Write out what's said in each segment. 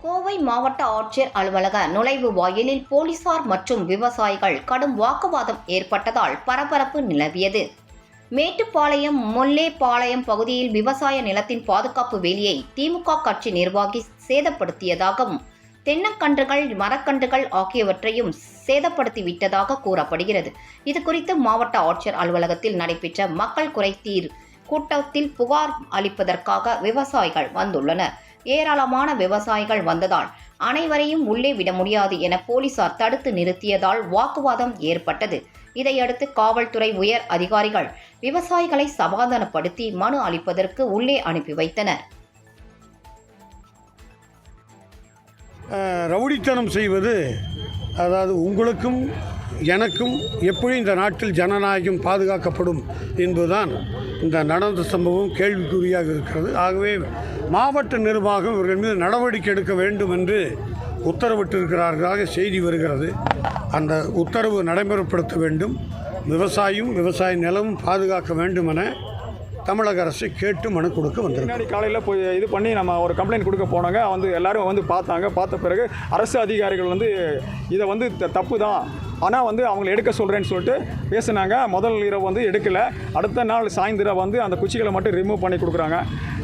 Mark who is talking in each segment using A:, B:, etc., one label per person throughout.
A: கோவை மாவட்ட ஆட்சியர் அலுவலக நுழைவு வாயிலில் போலீசார் மற்றும் விவசாயிகள் கடும் வாக்குவாதம் ஏற்பட்டதால் பரபரப்பு நிலவியது. மேட்டுப்பாளையம் முல்லேபாளையம் பகுதியில் விவசாய நிலத்தின் பாதுகாப்பு வேலியை திமுக கட்சி நிர்வாகி சேதப்படுத்தியதாகவும் தென்னக்கன்றுகள் மரக்கன்றுகள் ஆகியவற்றையும் சேதப்படுத்திவிட்டதாக கூறப்படுகிறது. இதுகுறித்து மாவட்ட ஆட்சியர் அலுவலகத்தில் நடைபெற்ற மக்கள் குறைதீர் கூட்டத்தில் புகார் அளிப்பதற்காக விவசாயிகள் வந்துள்ளனர். ஏராளமான விவசாயிகள் வந்ததால் அனைவரையும் உள்ளே விட முடியாது என போலீசார் தடுத்து நிறுத்தியதால் வாக்குவாதம் ஏற்பட்டது. இதையடுத்து காவல்துறை உயர் அதிகாரிகள் விவசாயிகளை சமாதானப்படுத்தி மனு அளிப்பதற்கு உள்ளே அனுப்பி வைத்தனர்.
B: ரவுடித்தனம் செய்வது, அதாவது உங்களுக்கும் எனக்கும் எப்படி இந்த நாட்டில் ஜனநாயகம் பாதுகாக்கப்படும் என்பதுதான் இந்த நடந்த சம்பவம் கேள்விக்குறியாக இருக்கிறது. ஆகவே மாவட்ட நிர்வாகம் இவர்கள் மீது நடவடிக்கை எடுக்க வேண்டும் என்று உத்தரவிட்டிருக்கிறார்களாக செய்தி வருகிறது. அந்த உத்தரவு நடைமுறைப்படுத்த வேண்டும். விவசாய நிலமும் பாதுகாக்க வேண்டும் என தமிழக அரசை கேட்டு மனு கொடுக்க வந்திருக்காங்க.
C: காலையில் போய் இது பண்ணி நம்ம ஒரு கம்ப்ளைண்ட் கொடுக்க போனாங்க. எல்லாரும் பார்த்த பிறகு அரசு அதிகாரிகள் இதை தப்பு தான், ஆனால் அவங்களை எடுக்க சொல்கிறேன்னு சொல்லிட்டு பேசுனாங்க. முதல் இரவு எடுக்கலை. அடுத்த நாள் சாயந்தரம் அந்த குச்சிகளை மட்டும் ரிமூவ் பண்ணி கொடுக்குறாங்க.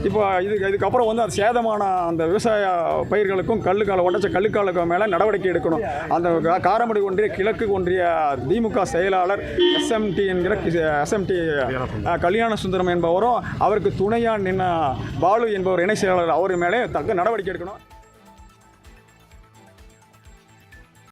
C: இப்போ இதுக்கப்புறம் அது சேதமான அந்த விவசாய பயிர்களுக்கும் உடைச்ச கல்லுக்காலுக்கு மேலே நடவடிக்கை எடுக்கணும். அந்த காரமடை ஒன்றிய கிழக்கு ஒன்றிய திமுக செயலாளர் எஸ்எம்டி கல்யாண சுந்தரம் என்பவரும் அவருக்கு துணையாக நின்ன பாலு என்பவர் இணை செயலாளர் அவர் மேலே தக்க நடவடிக்கை எடுக்கணும்.